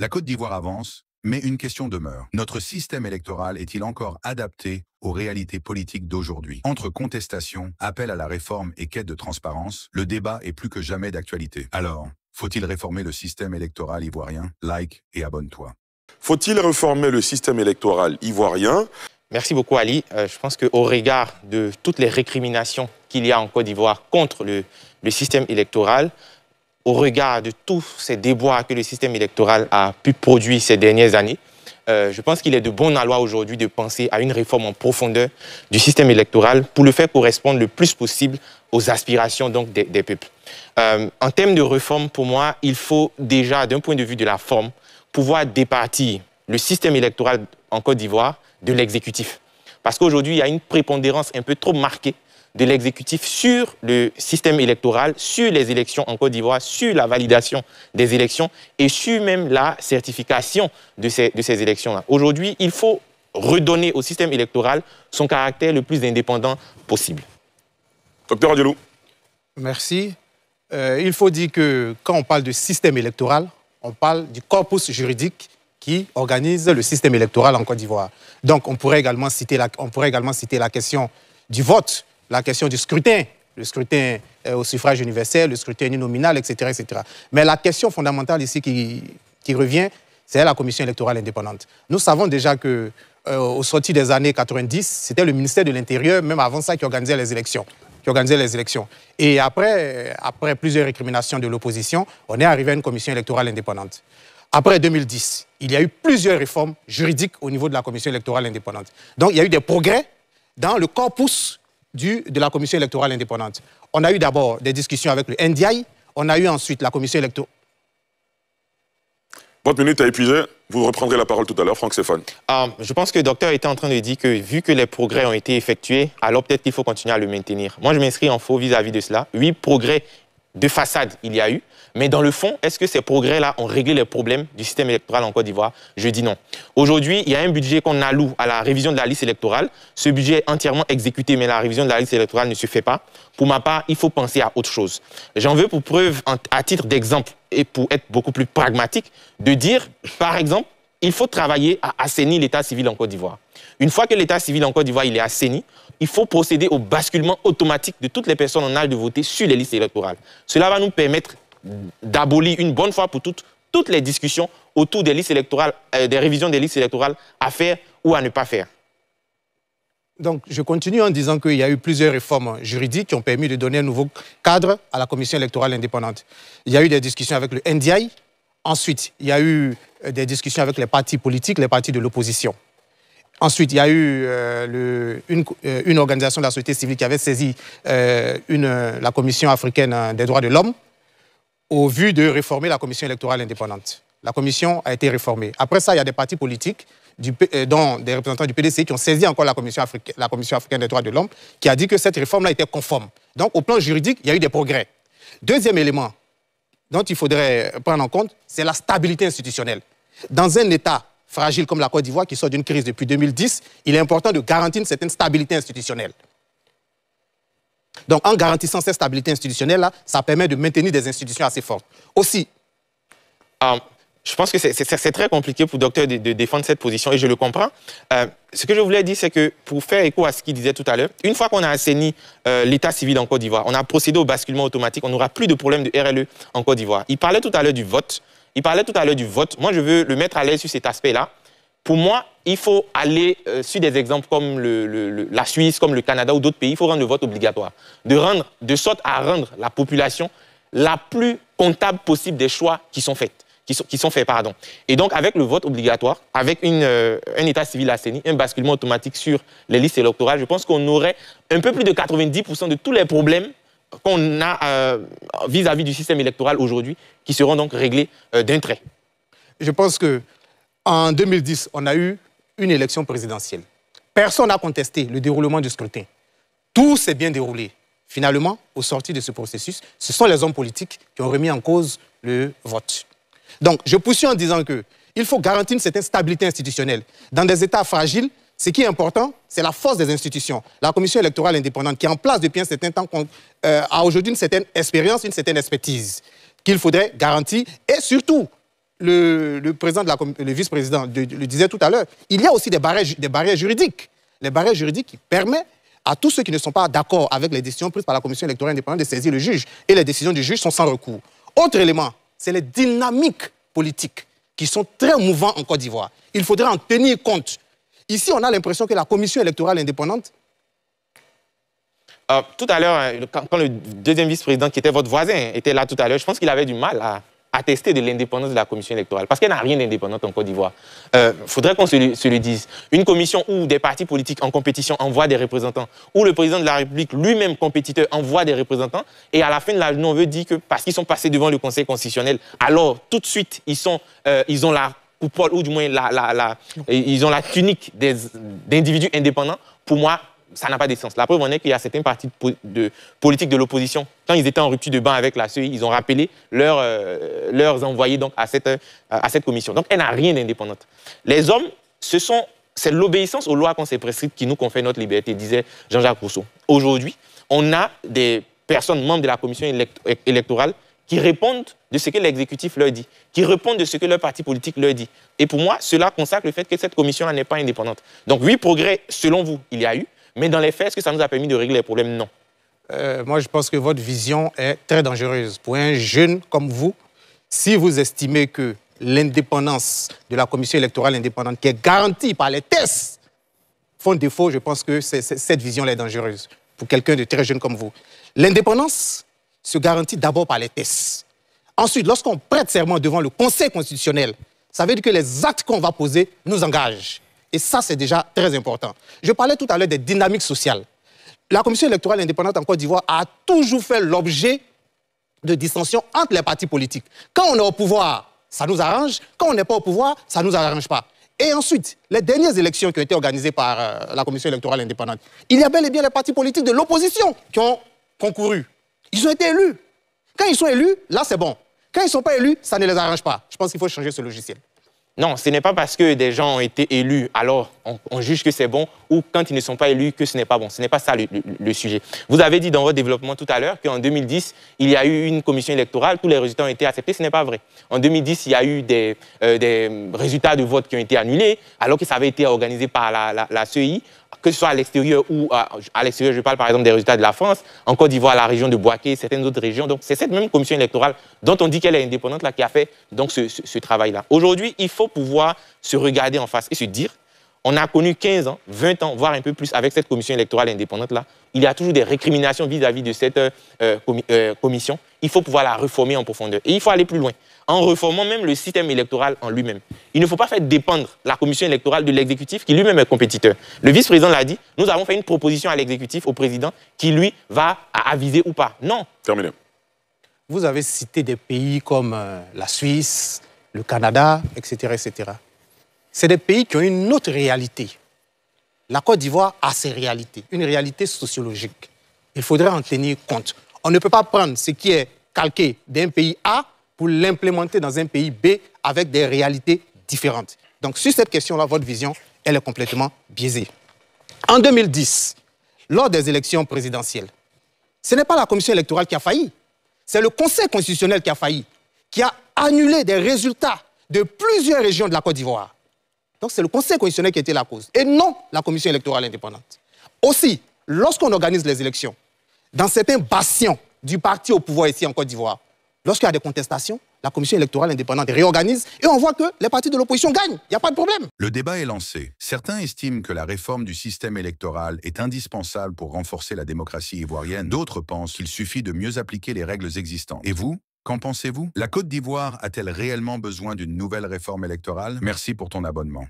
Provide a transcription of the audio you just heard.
La Côte d'Ivoire avance, mais une question demeure. Notre système électoral est-il encore adapté aux réalités politiques d'aujourd'hui? Entre contestation, appel à la réforme et quête de transparence, le débat est plus que jamais d'actualité. Alors, faut-il réformer le système électoral ivoirien? Like et abonne-toi. Faut-il réformer le système électoral ivoirien? Merci beaucoup Ali. Je pense qu'au regard de toutes les récriminations qu'il y a en Côte d'Ivoire contre le système électoral, au regard de tous ces déboires que le système électoral a pu produire ces dernières années, je pense qu'il est de bon aloi aujourd'hui de penser à une réforme en profondeur du système électoral pour le faire correspondre le plus possible aux aspirations donc, des peuples. En termes de réforme, pour moi, il faut déjà, d'un point de vue de la forme, pouvoir départir le système électoral en Côte d'Ivoire de l'exécutif. Parce qu'aujourd'hui, il y a une prépondérance un peu trop marquée de l'exécutif sur le système électoral, sur les élections en Côte d'Ivoire, sur la validation des élections et sur même la certification de ces élections-là. Aujourd'hui, il faut redonner au système électoral son caractère le plus indépendant possible. Docteur Adielou. Merci. Il faut dire que quand on parle de système électoral, on parle du corpus juridique qui organise le système électoral en Côte d'Ivoire. Donc, on pourrait également citer la question du vote, la question du scrutin, le scrutin au suffrage universel, le scrutin uninominal, etc., etc. Mais la question fondamentale ici qui revient, c'est la commission électorale indépendante. Nous savons déjà que au sorti des années 90, c'était le ministère de l'Intérieur, même avant ça, qui organisait les élections. Et après plusieurs récriminations de l'opposition, on est arrivé à une commission électorale indépendante. Après 2010, il y a eu plusieurs réformes juridiques au niveau de la commission électorale indépendante. Donc, il y a eu des progrès dans le corpus de la commission électorale indépendante. On a eu d'abord des discussions avec le NDI, on a eu ensuite la commission électorale. Votre minute a épuisé, vous reprendrez la parole tout à l'heure, Franck Stéphane. Je pense que le docteur était en train de dire que vu que les progrès ont été effectués, alors peut-être qu'il faut continuer à le maintenir. Moi, je m'inscris en faux vis-à-vis de cela. Oui, progrès de façade, il y a eu. Mais dans le fond, est-ce que ces progrès-là ont réglé les problèmes du système électoral en Côte d'Ivoire? Je dis non. Aujourd'hui, il y a un budget qu'on alloue à la révision de la liste électorale. Ce budget est entièrement exécuté, mais la révision de la liste électorale ne se fait pas. Pour ma part, il faut penser à autre chose. J'en veux pour preuve, à titre d'exemple, et pour être beaucoup plus pragmatique, de dire, par exemple, il faut travailler à assainir l'état civil en Côte d'Ivoire. Une fois que l'état civil en Côte d'Ivoire il est assaini, il faut procéder au basculement automatique de toutes les personnes en âge de voter sur les listes électorales. Cela va nous permettre d'abolir une bonne fois pour toutes les discussions autour des listes électorales, des révisions des listes électorales à faire ou à ne pas faire. Donc, je continue en disant qu'il y a eu plusieurs réformes juridiques qui ont permis de donner un nouveau cadre à la commission électorale indépendante. Il y a eu des discussions avec le NDI. Ensuite, il y a eu des discussions avec les partis politiques, les partis de l'opposition. Ensuite, il y a eu une organisation de la société civile qui avait saisi la Commission africaine des droits de l'homme au vu de réformer la commission électorale indépendante. La commission a été réformée. Après ça, il y a des partis politiques, dont des représentants du PDC, qui ont saisi encore la Commission africaine des droits de l'homme, qui a dit que cette réforme-là était conforme. Donc, au plan juridique, il y a eu des progrès. Deuxième élément dont il faudrait prendre en compte, c'est la stabilité institutionnelle. Dans un État fragile comme la Côte d'Ivoire, qui sort d'une crise depuis 2010, il est important de garantir une certaine stabilité institutionnelle. Donc, en garantissant cette stabilité institutionnelle-là, ça permet de maintenir des institutions assez fortes. Aussi... je pense que c'est très compliqué pour le docteur de défendre cette position, et je le comprends. Ce que je voulais dire, c'est que pour faire écho à ce qu'il disait tout à l'heure, une fois qu'on a assaini l'état civil en Côte d'Ivoire, on a procédé au basculement automatique, on n'aura plus de problème de RLE en Côte d'Ivoire. Il parlait tout à l'heure du vote. Moi, je veux le mettre à l'aise sur cet aspect-là. Pour moi, il faut aller sur des exemples comme la Suisse, comme le Canada ou d'autres pays. Il faut rendre le vote obligatoire. De sorte à rendre la population la plus comptable possible des choix qui sont faits. Et donc, avec le vote obligatoire, avec un état civil assaini, un basculement automatique sur les listes électorales, je pense qu'on aurait un peu plus de 90% de tous les problèmes qu'on a vis-à-vis du système électoral aujourd'hui, qui seront donc réglés d'un trait. Je pense qu'en 2010, on a eu une élection présidentielle. Personne n'a contesté le déroulement du scrutin. Tout s'est bien déroulé. Finalement, au sortir de ce processus, ce sont les hommes politiques qui ont remis en cause le vote. Donc, je poursuis en disant qu'il faut garantir une certaine stabilité institutionnelle. Dans des États fragiles, ce qui est important, c'est la force des institutions. La commission électorale indépendante, qui est en place depuis un certain temps, a aujourd'hui une certaine expérience, une certaine expertise qu'il faudrait garantir. Et surtout, le président le vice-président le disait tout à l'heure, il y a aussi des barrières juridiques. Les barrières juridiques qui permettent à tous ceux qui ne sont pas d'accord avec les décisions prises par la commission électorale indépendante de saisir le juge. Et les décisions du juge sont sans recours. Autre élément, c'est les dynamiques politiques qui sont très mouvantes en Côte d'Ivoire. Il faudrait en tenir compte. Ici, on a l'impression que la commission électorale indépendante... Tout à l'heure, quand le deuxième vice-président, qui était votre voisin, était là tout à l'heure, je pense qu'il avait du mal à attester de l'indépendance de la commission électorale, parce qu'elle n'a rien d'indépendante en Côte d'Ivoire. Il faudrait qu'on se le dise. Une commission où des partis politiques en compétition envoient des représentants, où le président de la République, lui-même compétiteur, envoie des représentants, et à la fin de la journée, on veut dire que parce qu'ils sont passés devant le Conseil constitutionnel, alors tout de suite, ils ont la coupole, ou du moins ils ont la tunique d'individus indépendants. Pour moi, ça n'a pas de sens. La preuve en est qu'il y a certains partis politiques de l'opposition, quand ils étaient en rupture de banc avec la CEI, ils ont rappelé leurs envoyés donc, à cette commission. Donc, elle n'a rien d'indépendante. Les hommes, c'est l'obéissance aux lois qu'on s'est prescrites qui nous confère notre liberté, disait Jean-Jacques Rousseau. Aujourd'hui, on a des personnes membres de la commission électorale qui répondent de ce que l'exécutif leur dit, qui répondent de ce que leur parti politique leur dit. Et pour moi, cela consacre le fait que cette commission n'est pas indépendante. Donc oui, progrès, selon vous, il y a eu, mais dans les faits, est-ce que ça nous a permis de régler les problèmes? Non. Moi, je pense que votre vision est très dangereuse. Pour un jeune comme vous, si vous estimez que l'indépendance de la commission électorale indépendante, qui est garantie par les tests, font défaut, je pense que cette vision-là est dangereuse pour quelqu'un de très jeune comme vous. L'indépendance se garantit d'abord par les tests. Ensuite, lorsqu'on prête serment devant le Conseil constitutionnel, ça veut dire que les actes qu'on va poser nous engagent. Et ça, c'est déjà très important. Je parlais tout à l'heure des dynamiques sociales. La commission électorale indépendante en Côte d'Ivoire a toujours fait l'objet de dissensions entre les partis politiques. Quand on est au pouvoir, ça nous arrange. Quand on n'est pas au pouvoir, ça ne nous arrange pas. Et ensuite, les dernières élections qui ont été organisées par la commission électorale indépendante, il y a bel et bien les partis politiques de l'opposition qui ont concouru. Ils ont été élus. Quand ils sont élus, là, c'est bon. Quand ils ne sont pas élus, ça ne les arrange pas. Je pense qu'il faut changer ce logiciel. Non, ce n'est pas parce que des gens ont été élus, alors on juge que c'est bon, ou quand ils ne sont pas élus, que ce n'est pas bon. Ce n'est pas ça le sujet. Vous avez dit dans votre développement tout à l'heure qu'en 2010, il y a eu une commission électorale, tous les résultats ont été acceptés. Ce n'est pas vrai. En 2010, il y a eu des résultats de vote qui ont été annulés, alors que ça avait été organisé par la CEI, que ce soit à l'extérieur ou à l'extérieur, je parle par exemple des résultats de la France, en Côte d'Ivoire, la région de Boaké, certaines autres régions. Donc c'est cette même commission électorale dont on dit qu'elle est indépendante là, qui a fait donc, ce travail-là. Aujourd'hui, il faut pouvoir se regarder en face et se dire, on a connu 15 ans, 20 ans, voire un peu plus avec cette commission électorale indépendante-là. Il y a toujours des récriminations vis-à-vis de cette commission. Il faut pouvoir la réformer en profondeur. Et il faut aller plus loin, en réformant même le système électoral en lui-même. Il ne faut pas faire dépendre la commission électorale de l'exécutif qui lui-même est compétiteur. Le vice-président l'a dit, nous avons fait une proposition à l'exécutif, au président, qui lui va aviser ou pas. Non. Terminé. Vous avez cité des pays comme la Suisse, le Canada, etc., etc. C'est des pays qui ont une autre réalité. La Côte d'Ivoire a ses réalités, une réalité sociologique. Il faudrait en tenir compte. On ne peut pas prendre ce qui est calqué d'un pays A pour l'implémenter dans un pays B avec des réalités différentes. Donc, sur cette question-là, votre vision, elle est complètement biaisée. En 2010, lors des élections présidentielles, ce n'est pas la commission électorale qui a failli. C'est le Conseil constitutionnel qui a failli, qui a annulé des résultats de plusieurs régions de la Côte d'Ivoire. Donc, c'est le Conseil constitutionnel qui était la cause, et non la commission électorale indépendante. Aussi, lorsqu'on organise les élections, dans certains bastions du parti au pouvoir ici en Côte d'Ivoire, lorsqu'il y a des contestations, la commission électorale indépendante réorganise et on voit que les partis de l'opposition gagnent. Il n'y a pas de problème. Le débat est lancé. Certains estiment que la réforme du système électoral est indispensable pour renforcer la démocratie ivoirienne. D'autres pensent qu'il suffit de mieux appliquer les règles existantes. Et vous ? Qu'en pensez-vous? La Côte d'Ivoire a-t-elle réellement besoin d'une nouvelle réforme électorale? Merci pour ton abonnement.